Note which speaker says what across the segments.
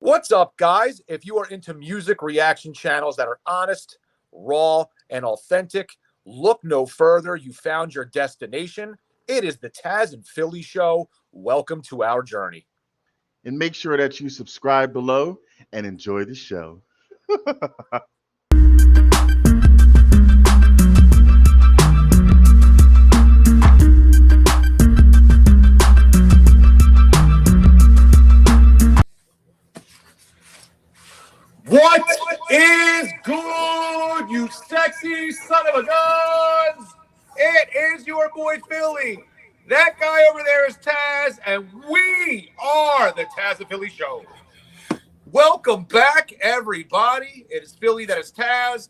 Speaker 1: What's up, guys? If you are into music reaction channels that are honest, raw, and authentic, look no further. You found your destination. It is the Taz and Philly Show. Welcome to our journey.
Speaker 2: And make sure that you subscribe below and enjoy the show.
Speaker 1: What is good, you sexy son of a guns? It is your boy Philly. That guy over there is Taz, and we are the Taz and Philly Show. Welcome back, everybody. It is Philly, that is Taz.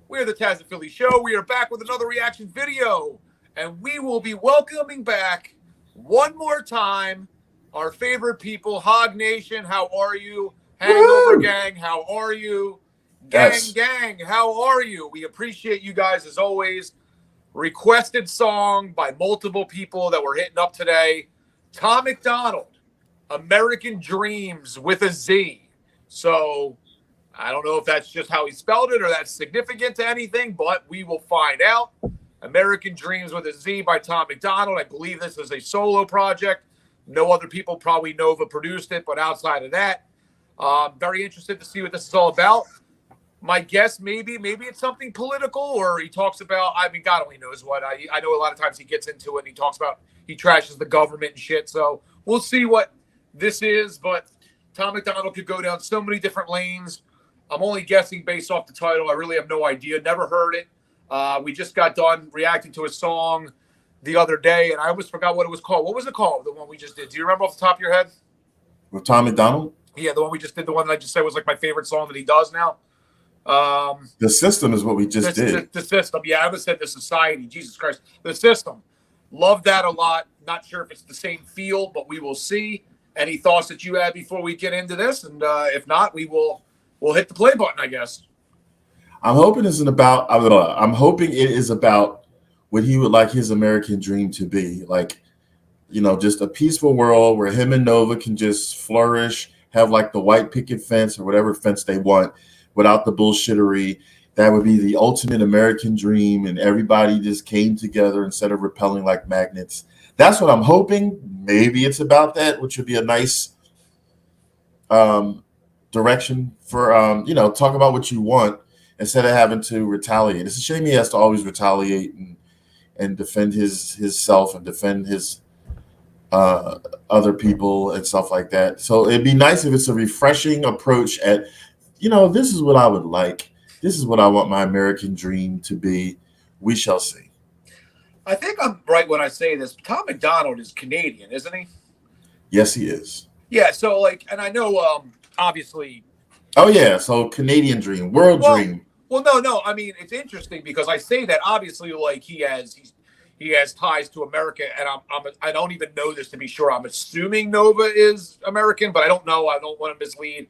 Speaker 1: We are the Taz and Philly Show. We are back with another reaction video, and we will be welcoming back one more time our favorite people. Hog Nation, how are you? Hangovergang, how are you? Gang, how are you? We appreciate you guys as always. Requested song by multiple people that we're hitting up today. Tom MacDonald, American Dreamz with a Z. So I don't know if that's just how he spelled it or that's significant to anything, but we will find out. American Dreamz with a Z by Tom MacDonald. I believe this is a solo project. No other people, probably Nova produced it, but outside of that, very interested to see what this is all about. My guess, maybe it's something political, or he talks about, I mean, God only knows what. I know a lot of times he gets into it and he talks about, he trashes the government and shit. So we'll see what this is, but Tom MacDonald could go down so many different lanes. I'm only guessing based off the title. I really have no idea. Never heard it. We just got done reacting to a song the other day, and I almost forgot what it was called. What was it called, the one we just did? Do you remember off the top of your head?
Speaker 2: With Tom MacDonald?
Speaker 1: Yeah, the one we just did, the one that I just said was like my favorite song that he does now.
Speaker 2: The System is what we just did.
Speaker 1: The System. Yeah, I almost said The Society. Jesus Christ. The System. Love that a lot. Not sure if it's the same feel, but we will see. Any thoughts that you had before we get into this? And if not, we'll hit the play button, I guess.
Speaker 2: I'm hoping it is about what he would like his American dream to be. Like, you know, just a peaceful world where him and Nova can just flourish, have like the white picket fence or whatever fence they want without the bullshittery. That would be the ultimate American dream, and everybody just came together instead of repelling like magnets. That's what I'm hoping. Maybe it's about that, which would be a nice direction for, talk about what you want instead of having to retaliate. It's a shame he has to always retaliate and defend his self and defend his other people and stuff like that. So it'd be nice if it's a refreshing approach at, this is what I would like. This is what I want my American dream to be. We shall see.
Speaker 1: I think I'm right when I say this. Tom MacDonald is Canadian, isn't he?
Speaker 2: Yes, he is.
Speaker 1: Yeah, so and I know obviously.
Speaker 2: Oh yeah, so Canadian dream, world dream.
Speaker 1: Well, no. I mean, it's interesting because I say that obviously, like he has ties to America, and I don't even know this to be sure. I'm assuming Nova is American, but I don't know. I don't want to mislead.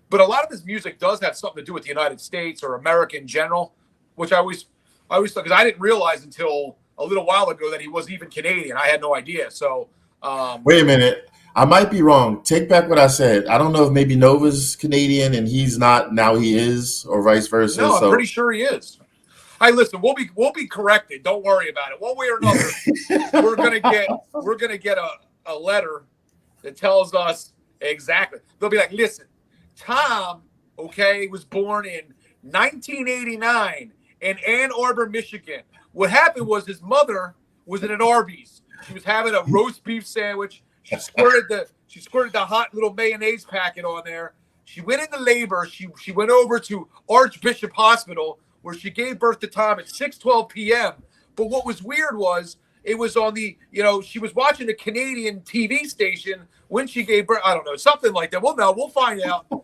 Speaker 1: But a lot of his music does have something to do with the United States or America in general, which I always thought, because I didn't realize until a little while ago that he was even Canadian. I had no idea. So
Speaker 2: wait a minute. I might be wrong. Take back what I said. I don't know if maybe Nova's Canadian and he's not, now he is, or vice versa.
Speaker 1: No, I'm pretty sure he is. Hey, listen, we'll be corrected. Don't worry about it. One way or another, we're gonna get a letter that tells us exactly. They'll be like, listen, Tom, was born in 1989 in Ann Arbor, Michigan. What happened was his mother was in an Arby's. She was having a roast beef sandwich. She squirted the hot little mayonnaise packet on there. She went into labor. She went over to Archbishop Hospital, where she gave birth to Tom at 6:12 p.m. But what was weird was it was on the, she was watching a Canadian TV station when she gave birth. I don't know, something like that. Well, no, we'll find out. No,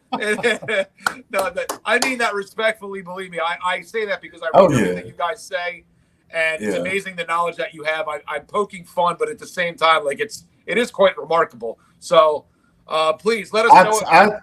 Speaker 1: I mean that respectfully. Believe me, I say that because I read everything you guys say, and it's amazing the knowledge that you have. I'm poking fun, but at the same time, like it is quite remarkable. So please let us know.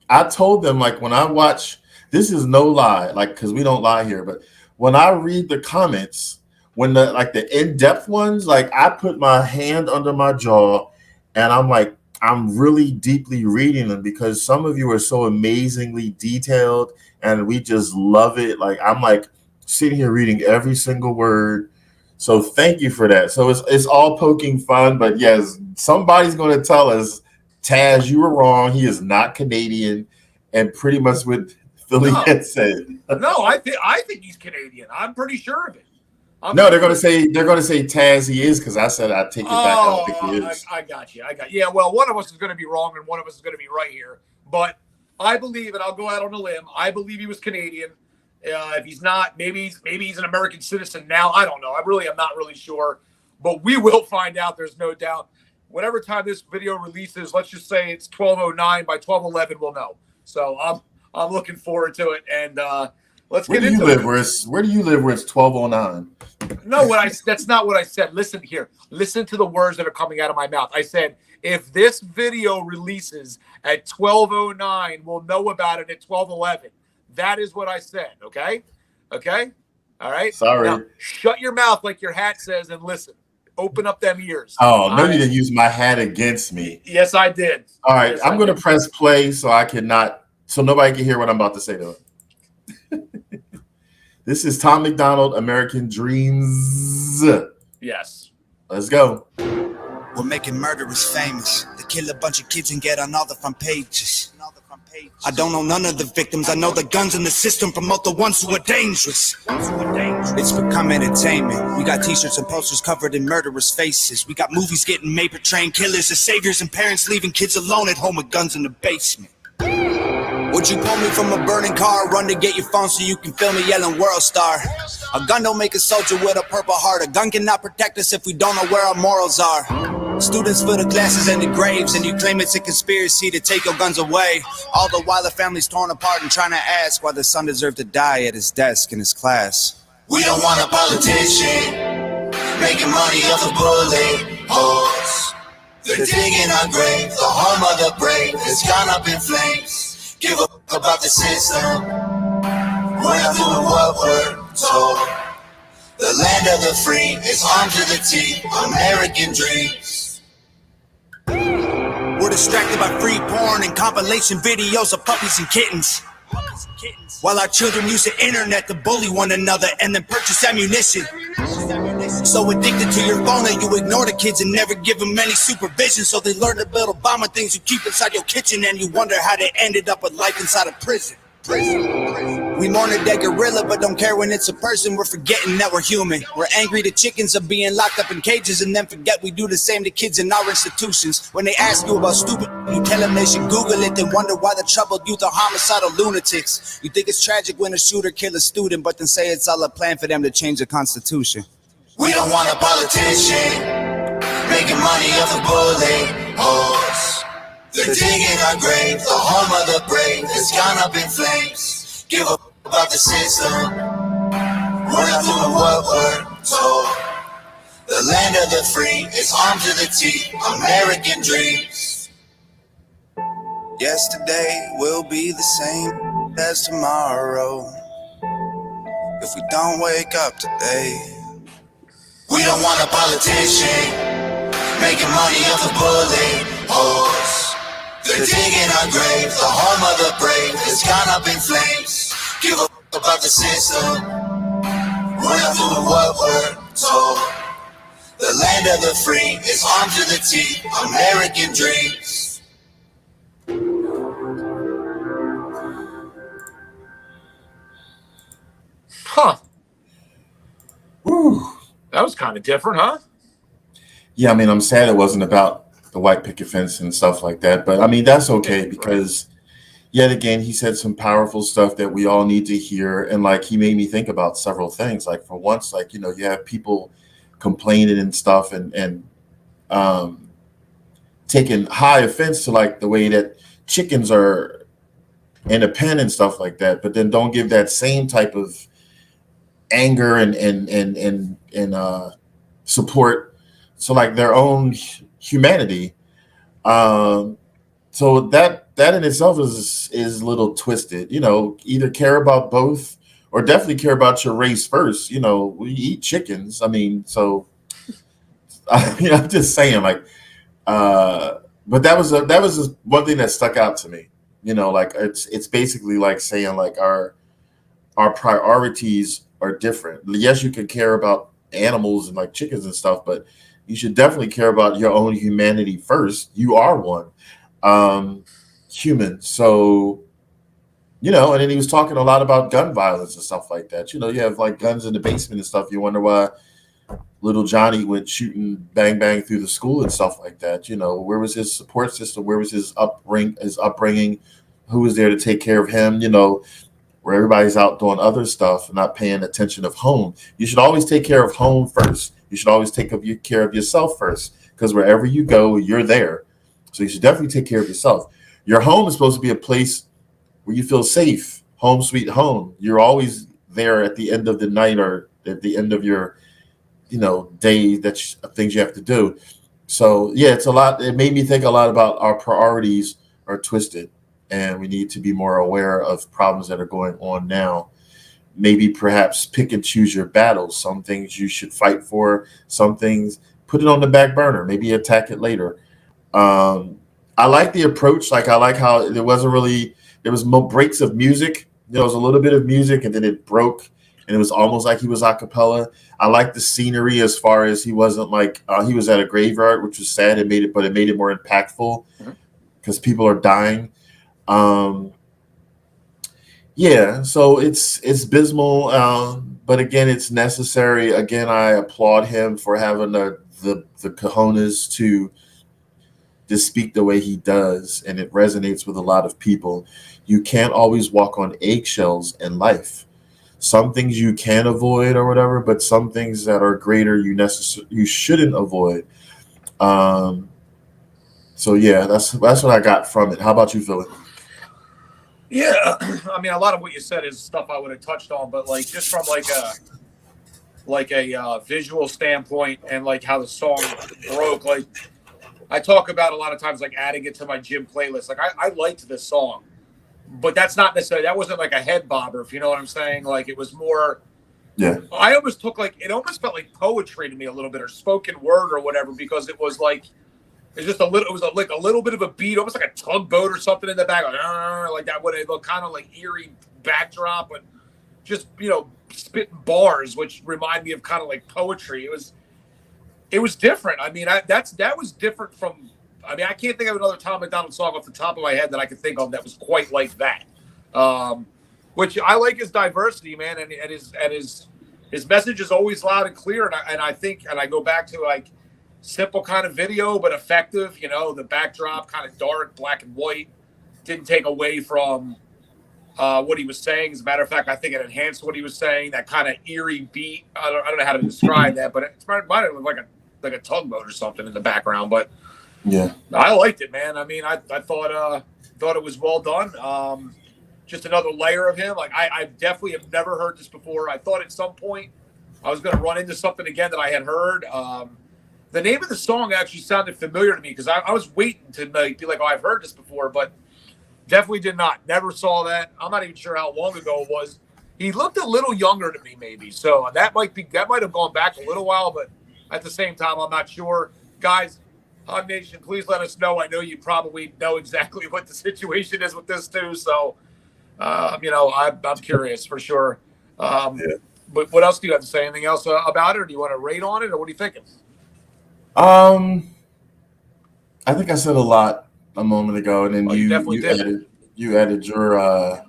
Speaker 2: I told them, like, when I watch, this is no lie, like, because we don't lie here, but when I read the comments, when the in-depth ones, like, I put my hand under my jaw and I'm like, I'm really deeply reading them because some of you are so amazingly detailed and we just love it. Like I'm like sitting here reading every single word. So thank you for that. So it's all poking fun, but yes, somebody's going to tell us, Tazzz, you were wrong. He is not Canadian, and pretty much what Philly
Speaker 1: No,
Speaker 2: had said.
Speaker 1: no, I think he's Canadian. I'm pretty sure of it.
Speaker 2: No, they're going to say Tazzz he is because I said I take it back. I don't think he is.
Speaker 1: I got you. Yeah, well, one of us is going to be wrong and one of us is going to be right here. But I believe, and I'll go out on a limb, I believe he was Canadian. If he's not, maybe he's an American citizen now. I don't know. I'm not really sure. But we will find out. There's no doubt. Whatever time this video releases, let's just say it's 12:09. By 12:11, we'll know. So I'm looking forward to it. And let's get into it.
Speaker 2: Where do you live where it's 12:09?
Speaker 1: No, that's not what I said. Listen here. Listen to the words that are coming out of my mouth. I said, if this video releases at 12:09, we'll know about it at 12:11. That is what I said. Okay? Okay? All right?
Speaker 2: Sorry.
Speaker 1: Now, shut your mouth like your hat says and listen. Open up them ears.
Speaker 2: Oh, no, you didn't use my hat against me.
Speaker 1: Yes, I did.
Speaker 2: All right.
Speaker 1: Yes,
Speaker 2: I'm going to press play so nobody can hear what I'm about to say to it. This is Tom MacDonald, American Dreamz.
Speaker 1: Yes.
Speaker 2: Let's go.
Speaker 3: We're making murderers famous. They kill a bunch of kids and get on all the front pages. I don't know none of the victims. I know the guns in the system promote the ones who are dangerous. It's become entertainment. We got t-shirts and posters covered in murderers' faces. We got movies getting made portraying killers as saviors and parents leaving kids alone at home with guns in the basement. Would you pull me from a burning car? Run to get your phone so you can film me yelling world star. A gun don't make a soldier with a purple heart. A gun cannot protect us if we don't know where our morals are. Students for the classes and the graves, and you claim it's a conspiracy to take your guns away. All the while the family's torn apart and trying to ask why the son deserved to die at his desk in his class. We don't want a politician making money off the bullet holes. They're digging our grave, the home of the brave has gone up in flames. Give up about the system, we're not doing what we're told. The land of the free is armed to the teeth, American dreams. We're distracted by free porn and compilation videos of puppies and kittens. While our children use the internet to bully one another and then purchase ammunition. So addicted to your phone that you ignore the kids and never give them any supervision. So they learn to build a bomb of things you keep inside your kitchen, and you wonder how they ended up with life inside a prison. We mourn a dead gorilla but don't care when it's a person. We're forgetting that we're human. We're angry to chickens of being locked up in cages and then forget we do the same to kids in our institutions. When they ask you about stupid, you tell them they should Google it, then wonder why the troubled youth are homicidal lunatics. You think it's tragic when a shooter kills a student but then say it's all a plan for them to change the Constitution. We don't want a politician making money off the bullet holes. They're digging our grave, the home of the brave has gone up in flames. Give up about the system, we're not doing what we're told. The land of the free is armed to the teeth, American dreams. Yesterday will be the same as tomorrow if we don't wake up today. We don't want a politician making money off the bullet holes. They're digging our grave, the home of the brave has gone up in flames. Give up about the system, we're not doing what we're told. The land of the free is armed to the teeth, American dreams.
Speaker 1: Huh.
Speaker 2: Whew.
Speaker 1: That was kind of different, huh?
Speaker 2: Yeah, I mean, I'm sad it wasn't about the white picket fence and stuff like that, but I mean, that's okay because yet again, he said some powerful stuff that we all need to hear. And like, he made me think about several things. Like for once, like, you know, you have people complaining and stuff and taking high offense to like the way that chickens are in a pen and stuff like that, but then don't give that same type of anger and support to like their own humanity. So that in itself is a little twisted. You know, either care about both or definitely care about your race first. You know, we eat chickens. I mean, so I mean, I'm just saying, like, but that was one thing that stuck out to me. You know, like it's basically like saying like our priorities are different. Yes, you can care about animals and like chickens and stuff, but you should definitely care about your own humanity first. You are one human. So, you know, and then he was talking a lot about gun violence and stuff like that. You know, you have like guns in the basement and stuff. You wonder why little Johnny went shooting bang bang through the school and stuff like that. You know, where was his support system? Where was his upbringing? Who was there to take care of him? You know, where everybody's out doing other stuff and not paying attention of home. You should always take care of home first. You should always take care of yourself first, because wherever you go, you're there. So you should definitely take care of yourself. Your home is supposed to be a place where you feel safe, home sweet home. You're always there at the end of the night or at the end of your, you know, day things you have to do. So yeah, it's a lot. It made me think a lot about our priorities are twisted, and we need to be more aware of problems that are going on now. Maybe perhaps pick and choose your battles. Some things you should fight for. Some things put it on the back burner. Maybe attack it later. I like the approach. Like I like how there was breaks of music. There was a little bit of music and then it broke and it was almost like he was a cappella. I like the scenery as far as he wasn't like he was at a graveyard, which was sad. It made it more impactful because people are dying. Yeah, so it's abysmal, but again, it's necessary. Again, I applaud him for having the cojones to speak the way he does, and it resonates with a lot of people. You can't always walk on eggshells in life. Some things you can avoid or whatever, but some things that are greater you shouldn't avoid. So yeah, that's what I got from it. How about you, Philip?
Speaker 1: Yeah, I mean, a lot of what you said is stuff I would have touched on, but like just from like a visual standpoint and like how the song broke, like I talk about a lot of times, like adding it to my gym playlist. Like I liked this song, but that's not necessarily, that wasn't like a head bobber, if you know what I'm saying. Like it was more,
Speaker 2: Yeah,
Speaker 1: I almost took like, it almost felt like poetry to me a little bit, or spoken word or whatever, because it was like, it's just like a little bit of a beat, almost like a tugboat or something in the back, like that would look kind of like eerie backdrop, but just, you know, spitting bars, which remind me of kind of like poetry. It was different. I mean, that was different from. I mean, I can't think of another Tom MacDonald song off the top of my head that I could think of that was quite like that. Which I like his diversity, man, and his message is always loud and clear. And I think, and I go back to like simple kind of video, but effective. You know, the backdrop kind of dark, black and white, didn't take away from what he was saying. As a matter of fact, I think it enhanced what he was saying. That kind of eerie beat. I don't know how to describe that, but it might have looked like a tugboat or something in the background. But
Speaker 2: yeah,
Speaker 1: I liked it, man. I mean, I thought it was well done. Just another layer of him. Like I definitely have never heard this before. I thought at some point I was going to run into something again that I had heard. The name of the song actually sounded familiar to me because I was waiting to be like, oh, I've heard this before, but definitely did not. Never saw that. I'm not even sure how long ago it was. He looked a little younger to me, maybe. So that might have gone back a little while, but at the same time, I'm not sure. Guys, Hog Nation, please let us know. I know you probably know exactly what the situation is with this too. So, you know, I'm curious for sure.
Speaker 2: yeah.
Speaker 1: But what else do you have to say? Anything else about it, or do you want to rate on it, or what are you thinking?
Speaker 2: I think I said a lot a moment ago, and then you added your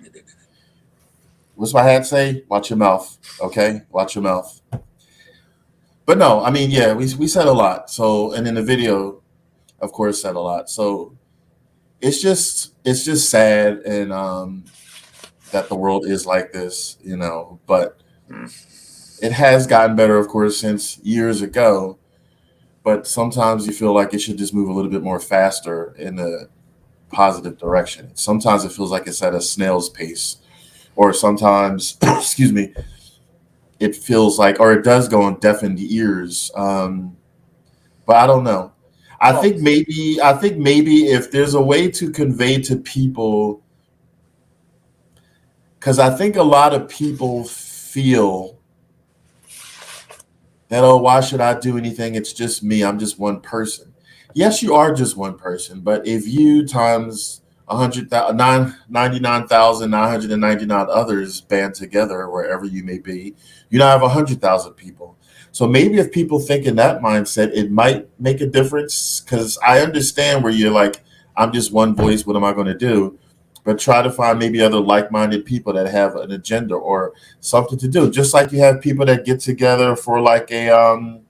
Speaker 2: what's my hat say? Watch your mouth, okay? Watch your mouth. But no, I mean, yeah, we said a lot. So, and then the video, of course, said a lot. So it's just sad, and that the world is like this, you know. But it has gotten better, of course, since years ago. But sometimes you feel like it should just move a little bit more faster in a positive direction. Sometimes it feels like it's at a snail's pace, or sometimes, excuse me, it feels like, or it does go on deafened ears. But I don't know. I think maybe if there's a way to convey to people, because I think a lot of people feel that, oh, why should I do anything? It's just me. I'm just one person. yes, you are just one person, but if you times 99,999 others band together, wherever you may be, you now have 100,000 people. So maybe if people think in that mindset, it might make a difference. Because I understand where you're like, I'm just one voice. What am I going to do? But try to find maybe other like-minded people that have an agenda or something to do. Just like you have people that get together for like a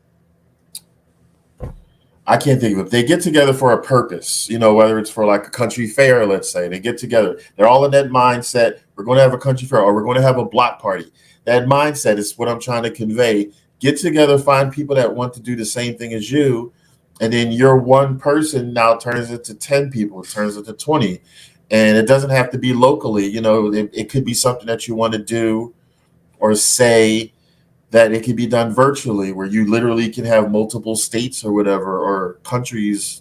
Speaker 2: I can't think of it. They get together for a purpose, whether it's for like a country fair, let's say. They get together. They're all in that mindset. We're going to have a country fair or we're going to have a block party. That mindset is what I'm trying to convey. Get together, find people that want to do the same thing as you. And then your one person now turns into 10 people, it turns into 20. And it doesn't have to be locally. It could be something that you want to do or say that it can be done virtually where you literally can have multiple states or whatever or countries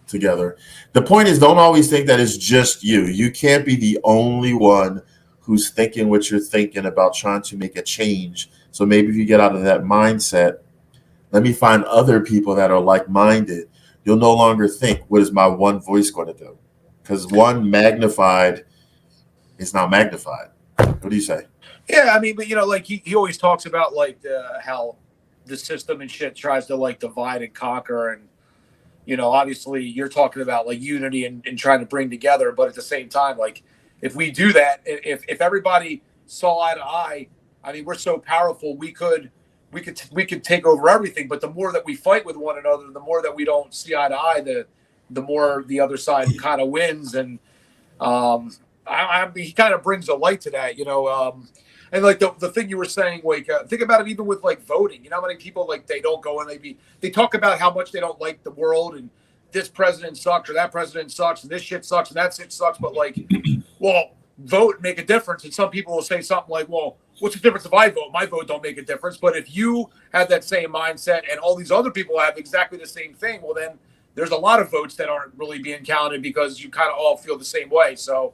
Speaker 2: together. The point is, don't always think that it's just you. You can't be the only one who's thinking what you're thinking about trying to make a change. So maybe if you get out of that mindset, let me find other people that are like-minded. You'll no longer think, what is my one voice going to do? Because one magnified is not magnified. What do you say?
Speaker 1: Yeah, I mean, but like he always talks about like how the system and shit tries to like divide and conquer, and obviously you're talking about like unity and trying to bring together, but at the same time, like if we do that, if everybody saw eye to eye, I mean, we're so powerful, we could take over everything. But the more that we fight with one another, the more that we don't see eye to eye, the more the other side kind of wins, and he kind of brings a light to that, and like the thing you were saying, like think about it, even with like voting. How many people like they don't go and they talk about how much they don't like the world and this president sucks or that president sucks and this shit sucks and that shit sucks. But like, well, vote and make a difference. And some people will say something like, well, what's the difference if I vote? My vote don't make a difference. But if you have that same mindset and all these other people have exactly the same thing, well then there's a lot of votes that aren't really being counted because you kind of all feel the same way. So,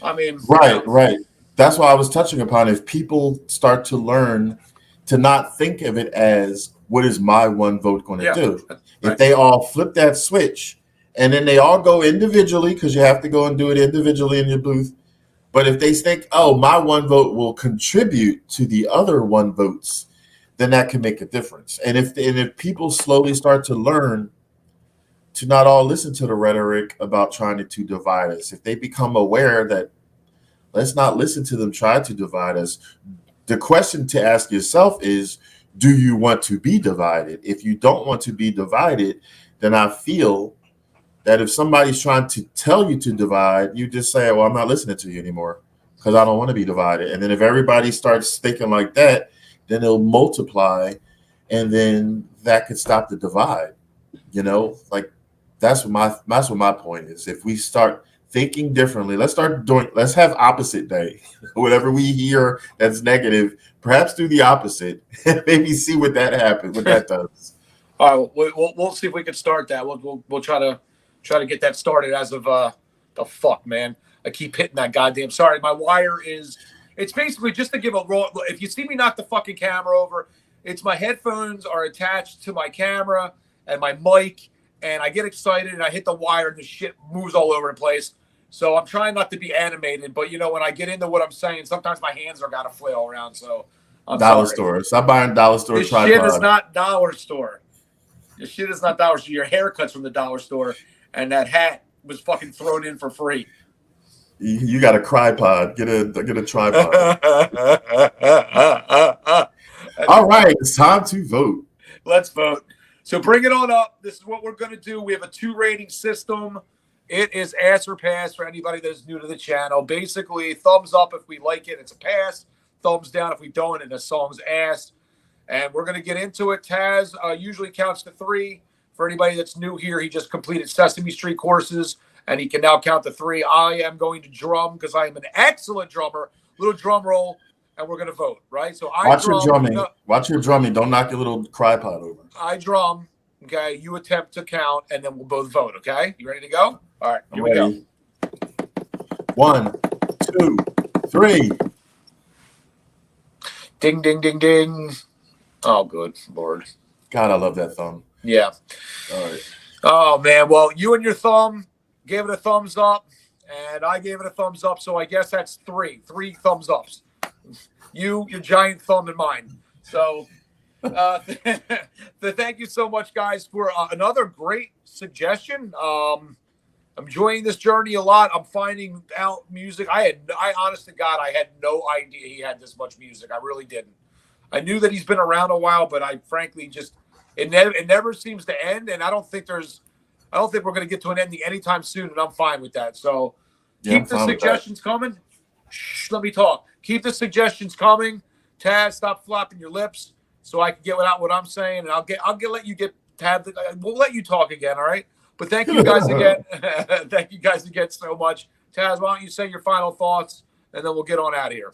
Speaker 1: I mean,
Speaker 2: right. That's why I was touching upon, if people start to learn to not think of it as what is my one vote going to do. Right. If they all flip that switch and then they all go individually, because you have to go and do it individually in your booth. But if they think, oh, my one vote will contribute to the other one votes, then that can make a difference. And if people slowly start to learn to not all listen to the rhetoric about trying to divide us, if they become aware that let's not listen to them try to divide us. The question to ask yourself is, do you want to be divided? If you don't want to be divided, then I feel that if somebody's trying to tell you to divide, you just say, well, I'm not listening to you anymore because I don't want to be divided. And then if everybody starts thinking like that, then it'll multiply, and then that could stop the divide. Like that's what my point is. If we start thinking differently, let's have opposite day. Whatever we hear that's negative, perhaps do the opposite and maybe see what that does.
Speaker 1: All right, we'll see if we can start that. We'll try to get that started as of the fuck, man. I keep hitting that goddamn. Sorry, my wire is. It's basically just to give a raw. If you see me knock the fucking camera over, it's my headphones are attached to my camera and my mic, and I get excited and I hit the wire and the shit moves all over the place. So I'm trying not to be animated, but when I get into what I'm saying, sometimes my hands are gotta flail around. So I'm
Speaker 2: dollar
Speaker 1: sorry.
Speaker 2: Store. Stop buying dollar store.
Speaker 1: This shit is not dollar store. This shit is not dollar store. Your haircut's from the dollar store, and that hat was fucking thrown in for free.
Speaker 2: You got a tripod. Get a tripod. All right, it's time to vote.
Speaker 1: Let's vote. So bring it on up. This is what we're gonna do. We have a 2 rating system. It is ass or pass for anybody that is new to the channel. Basically, thumbs up if we like it, it's a pass. Thumbs down if we don't, and the song's ass. And we're going to get into it. Tazzz usually counts to 3. For anybody that's new here, he just completed Sesame Street courses, and he can now count to 3. I am going to drum because I am an excellent drummer. Little drum roll, and we're going to vote, right? So
Speaker 2: Watch your drumming. Watch your drumming. Don't knock your little tripod over.
Speaker 1: I drum. Okay, you attempt to count, and then we'll both vote. Okay, you ready to go? All right, here we go.
Speaker 2: 1, 2, 3.
Speaker 1: Ding, ding, ding, ding. Oh, good Lord.
Speaker 2: God, I love that thumb.
Speaker 1: Yeah.
Speaker 2: All right.
Speaker 1: Oh man, well, you and your thumb gave it a thumbs up, and I gave it a thumbs up. So I guess that's three thumbs ups. You, your giant thumb, and mine. So, thank you so much, guys, for another great suggestion. I'm enjoying this journey a lot. I'm finding out music. I honest to God, I had no idea he had this much music. I really didn't. I knew that he's been around a while, but I frankly just it never seems to end, and I don't think we're going to get to an ending anytime soon, and I'm fine with that. So keep the suggestions coming. Shh, let me talk. Keep the suggestions coming. Tazzz, stop flopping your lips so I can get out what I'm saying, and I'll let you get Tazzz. We'll let you talk again, all right? But thank you guys again. Thank you guys again so much. Tazzz, why don't you say your final thoughts, and then we'll get on out of here.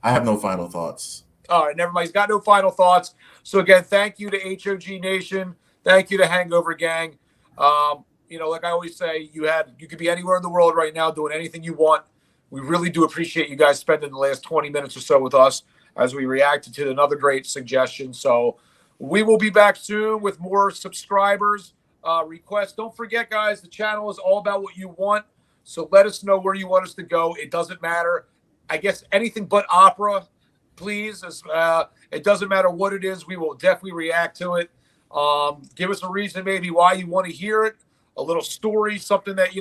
Speaker 2: I have no final thoughts.
Speaker 1: All right, never mind. He's got no final thoughts. So again, thank you to HOG Nation. Thank you to Hangover Gang. Like I always say, you could be anywhere in the world right now doing anything you want. We really do appreciate you guys spending the last 20 minutes or so with us as we reacted to another great suggestion. So we will be back soon with more subscribers requests. Don't forget, guys, the channel is all about what you want. So let us know where you want us to go. It doesn't matter. I guess anything but opera. Please, it doesn't matter what it is. We will definitely react to it. Give us a reason maybe why you want to hear it, a little story, something that,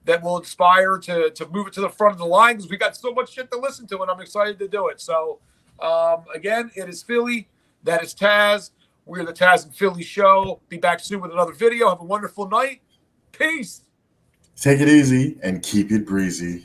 Speaker 1: that will inspire to move it to the front of the line, because we got so much shit to listen to, and I'm excited to do it. So, again, it is Philly. That is Tazzz. We're the Tazzz and Philly Show. Be back soon with another video. Have a wonderful night. Peace.
Speaker 2: Take it easy and keep it breezy.